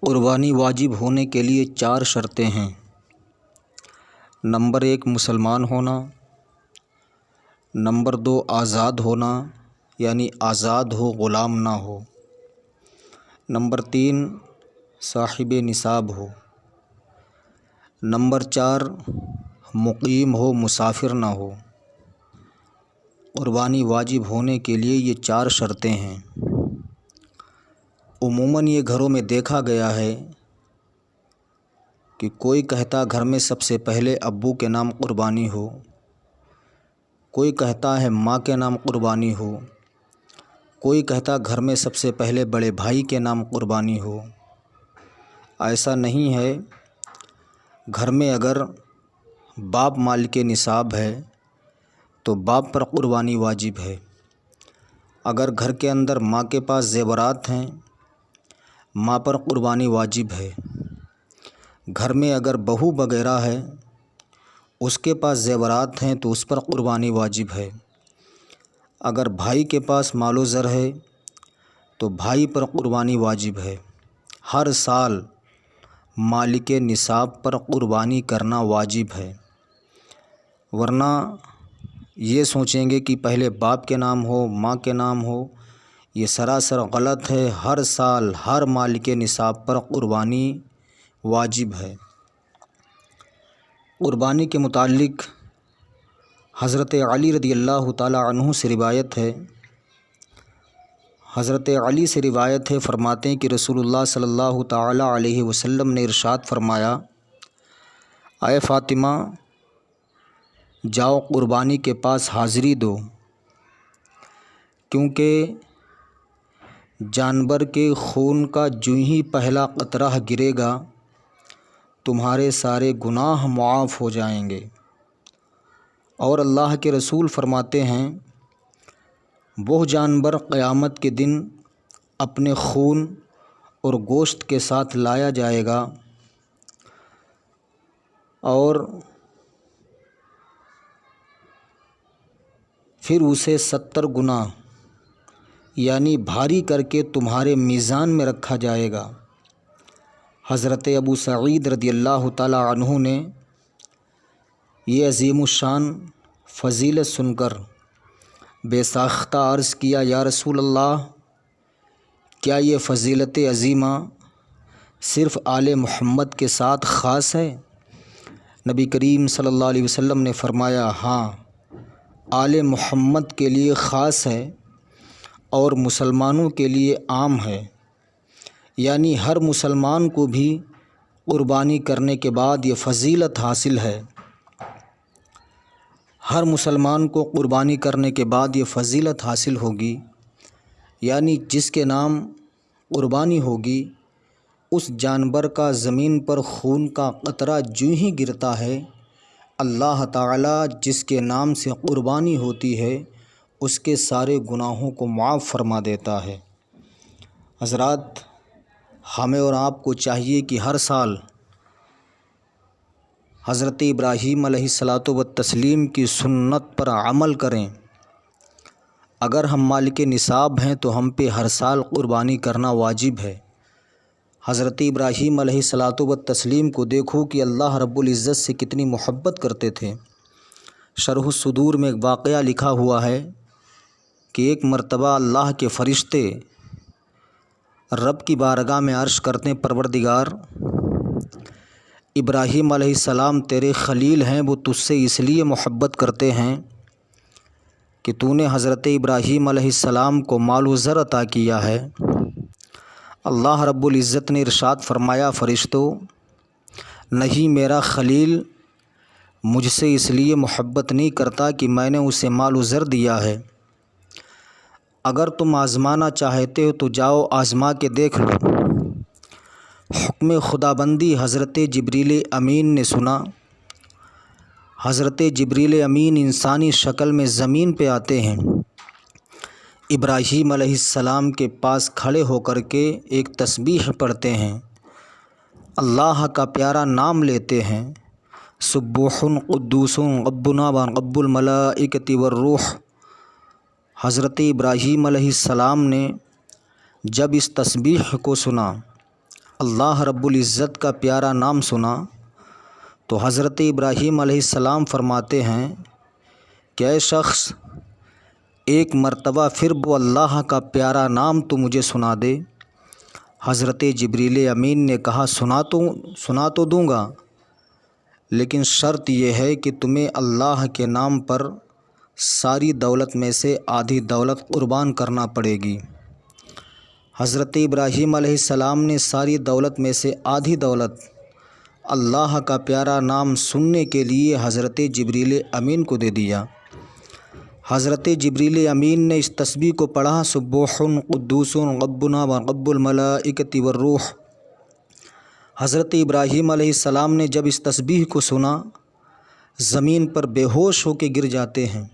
قربانی واجب ہونے کے لیے 4 شرطیں ہیں۔ نمبر 1 مسلمان ہونا، نمبر 2 آزاد ہونا یعنی آزاد ہو، غلام نہ ہو، نمبر 3 صاحب نصاب ہو، نمبر 4 مقیم ہو، مسافر نہ ہو۔ قربانی واجب ہونے کے لیے یہ 4 شرطیں ہیں۔ عموماً یہ گھروں میں دیکھا گیا ہے کہ کوئی کہتا گھر میں سب سے پہلے ابو کے نام قربانی ہو، کوئی کہتا ہے ماں کے نام قربانی ہو، کوئی کہتا گھر میں سب سے پہلے بڑے بھائی کے نام قربانی ہو۔ ایسا نہیں ہے، گھر میں اگر باپ مالک نصاب ہے تو باپ پر قربانی واجب ہے۔ اگر گھر کے اندر ماں کے پاس زیورات ہیں، ماں پر قربانی واجب ہے۔ گھر میں اگر بہو وغیرہ ہے، اس کے پاس زیورات ہیں تو اس پر قربانی واجب ہے۔ اگر بھائی کے پاس مال و زر ہے تو بھائی پر قربانی واجب ہے۔ ہر سال مالک نصاب پر قربانی کرنا واجب ہے، ورنہ یہ سوچیں گے کہ پہلے باپ کے نام ہو، ماں کے نام ہو، یہ سراسر غلط ہے۔ ہر سال ہر مالک نصاب پر قربانی واجب ہے۔ قربانی کے متعلق حضرت علی رضی اللہ تعالی عنہ سے روایت ہے، حضرت علی سے روایت ہے، فرماتے ہیں کہ رسول اللہ صلی اللہ تعالی علیہ وسلم نے ارشاد فرمایا، اے فاطمہ جاؤ قربانی کے پاس حاضری دو، کیونکہ جانور کے خون کا جو ہی پہلا قطرہ گرے گا تمہارے سارے گناہ معاف ہو جائیں گے۔ اور اللہ کے رسول فرماتے ہیں، وہ جانور قیامت کے دن اپنے خون اور گوشت کے ساتھ لایا جائے گا اور پھر اسے 70 گنا یعنی بھاری کر کے تمہارے میزان میں رکھا جائے گا۔ حضرت ابو سعید رضی اللہ تعالی عنہ نے یہ عظیم الشان فضیلت سن کر بے ساختہ عرض کیا، یا رسول اللہ، کیا یہ فضیلت عظیمہ صرف آل محمد کے ساتھ خاص ہے؟ نبی کریم صلی اللہ علیہ وسلم نے فرمایا، ہاں، آل محمد کے لیے خاص ہے اور مسلمانوں کے لیے عام ہے، یعنی ہر مسلمان کو بھی قربانی کرنے کے بعد یہ فضیلت حاصل ہے۔ ہر مسلمان کو قربانی کرنے کے بعد یہ فضیلت حاصل ہوگی، یعنی جس کے نام قربانی ہوگی اس جانور کا زمین پر خون کا قطرہ جو ہی گرتا ہے، اللہ تعالیٰ جس کے نام سے قربانی ہوتی ہے اس کے سارے گناہوں کو معاف فرما دیتا ہے۔ حضرات، ہمیں اور آپ کو چاہیے کہ ہر سال حضرت ابراہیم علیہ الصلاۃ والتسلیم کی سنت پر عمل کریں۔ اگر ہم مالک نصاب ہیں تو ہم پہ ہر سال قربانی کرنا واجب ہے۔ حضرت ابراہیم علیہ الصلاۃ والتسلیم کو دیکھو کہ اللہ رب العزت سے کتنی محبت کرتے تھے۔ شرح الصدور میں ایک واقعہ لکھا ہوا ہے کہ ایک مرتبہ اللہ کے فرشتے رب کی بارگاہ میں عرض کرتے ہیں، پروردگار، ابراہیم علیہ السلام تیرے خلیل ہیں، وہ تجھ سے اس لیے محبت کرتے ہیں کہ تو نے حضرت ابراہیم علیہ السلام کو مال و زر عطا کیا ہے۔ اللہ رب العزت نے ارشاد فرمایا، فرشتوں، نہیں، میرا خلیل مجھ سے اس لیے محبت نہیں کرتا کہ میں نے اسے مال و زر دیا ہے۔ اگر تم آزمانا چاہتے ہو تو جاؤ آزما کے دیکھ لو۔ حکم خدابندی حضرت جبریل امین نے سنا۔ حضرت جبریل امین انسانی شکل میں زمین پہ آتے ہیں، ابراہیم علیہ السلام کے پاس کھڑے ہو کر کے ایک تسبیح پڑھتے ہیں، اللہ کا پیارا نام لیتے ہیں، سبوح قدوس ربنا ورب الملائکۃ والروح۔ حضرت ابراہیم علیہ السلام نے جب اس تسبیح کو سنا اللہ رب العزت کا پیارا نام سنا تو حضرت ابراہیم علیہ السلام فرماتے ہیں کہ اے شخص ایک مرتبہ پھر وہ اللہ کا پیارا نام تو مجھے سنا دے۔ حضرت جبریل امین نے کہا سنا تو دوں گا، لیکن شرط یہ ہے کہ تمہیں اللہ کے نام پر ساری دولت میں سے آدھی دولت قربان کرنا پڑے گی۔ حضرت ابراہیم علیہ السلام نے ساری دولت میں سے آدھی دولت اللہ کا پیارا نام سننے کے لیے حضرت جبریل امین کو دے دیا۔ حضرت جبریل امین نے اس تسبیح کو پڑھا، سبوح قدوس ربنا ورب الملائکۃ والروح۔ حضرت ابراہیم علیہ السلام نے جب اس تسبیح کو سنا زمین پر بے ہوش ہو کے گر جاتے ہیں۔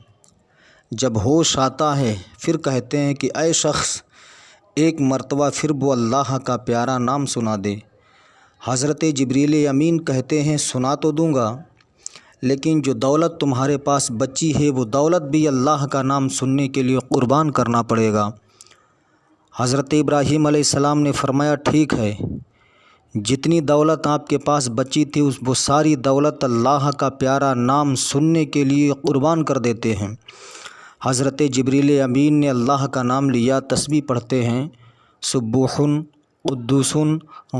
جب ہوش آتا ہے پھر کہتے ہیں کہ اے شخص ایک مرتبہ پھر وہ اللہ کا پیارا نام سنا دے۔ حضرت جبریل امین کہتے ہیں سنا تو دوں گا، لیکن جو دولت تمہارے پاس بچی ہے وہ دولت بھی اللہ کا نام سننے کے لیے قربان کرنا پڑے گا۔ حضرت ابراہیم علیہ السلام نے فرمایا ٹھیک ہے، جتنی دولت آپ کے پاس بچی تھی وہ ساری دولت اللہ کا پیارا نام سننے کے لیے قربان کر دیتے ہیں۔ حضرت جبریل امین نے اللہ کا نام لیا، تسبیح پڑھتے ہیں، سبوح قدوس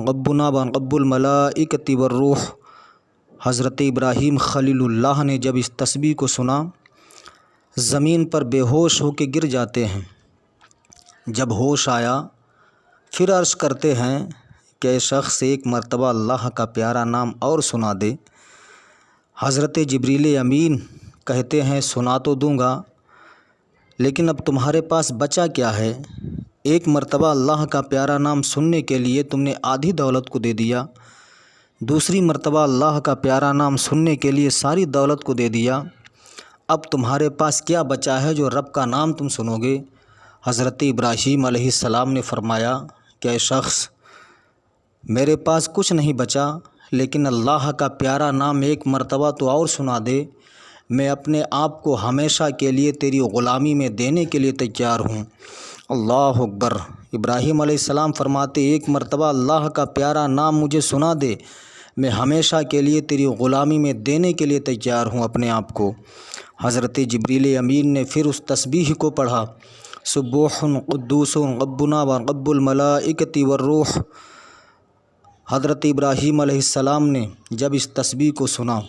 ربنا ورب الملائکۃ والروح۔ حضرت ابراہیم خلیل اللہ نے جب اس تسبیح کو سنا زمین پر بے ہوش ہو کے گر جاتے ہیں۔ جب ہوش آیا پھر عرض کرتے ہیں کہ اے شخص ایک مرتبہ اللہ کا پیارا نام اور سنا دے۔ حضرت جبریل امین کہتے ہیں سنا تو دوں گا، لیکن اب تمہارے پاس بچا کیا ہے؟ ایک مرتبہ اللہ کا پیارا نام سننے کے لیے تم نے آدھی دولت کو دے دیا، دوسری مرتبہ اللہ کا پیارا نام سننے کے لیے ساری دولت کو دے دیا، اب تمہارے پاس کیا بچا ہے جو رب کا نام تم سنو گے؟ حضرت ابراہیم علیہ السلام نے فرمایا کہ اے شخص میرے پاس کچھ نہیں بچا، لیکن اللہ کا پیارا نام ایک مرتبہ تو اور سنا دے، میں اپنے آپ کو ہمیشہ کے لیے تیری غلامی میں دینے کے لیے تیار ہوں۔ اللہ اکبر۔ ابراہیم علیہ السلام فرماتے ایک مرتبہ اللہ کا پیارا نام مجھے سنا دے، میں ہمیشہ کے لیے تیری غلامی میں دینے کے لیے تیار ہوں اپنے آپ کو۔ حضرت جبریل امین نے پھر اس تسبیح کو پڑھا، سبوح قدوس ربنا ورب الملائکۃ والروح۔ حضرت ابراہیم علیہ السلام نے جب اس تسبیح کو سنا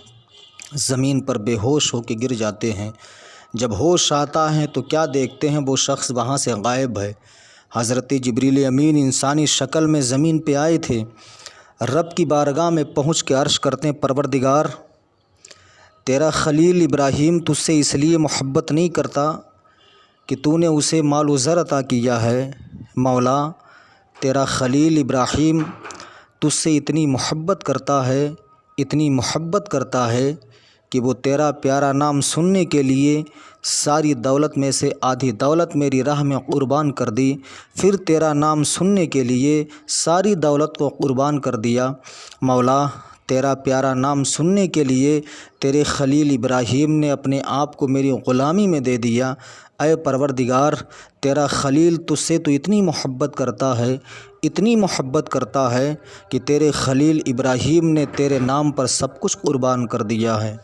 زمین پر بے ہوش ہو کے گر جاتے ہیں۔ جب ہوش آتا ہے تو کیا دیکھتے ہیں وہ شخص وہاں سے غائب ہے۔ حضرت جبریل امین انسانی شکل میں زمین پہ آئے تھے، رب کی بارگاہ میں پہنچ کے عرض کرتے ہیں پروردگار تیرا خلیل ابراہیم تجھ سے اس لیے محبت نہیں کرتا کہ تو نے اسے مال و زر عطا کیا ہے، مولا تیرا خلیل ابراہیم تجھ سے اتنی محبت کرتا ہے کہ وہ تیرا پیارا نام سننے کے لیے ساری دولت میں سے آدھی دولت میری راہ میں قربان کر دی، پھر تیرا نام سننے کے لیے ساری دولت کو قربان کر دیا۔ مولا تیرا پیارا نام سننے کے لیے تیرے خلیل ابراہیم نے اپنے آپ کو میری غلامی میں دے دیا۔ اے پروردگار تیرا خلیل تجھ سے تو اتنی محبت کرتا ہے کہ تیرے خلیل ابراہیم نے تیرے نام پر سب کچھ قربان کر دیا ہے۔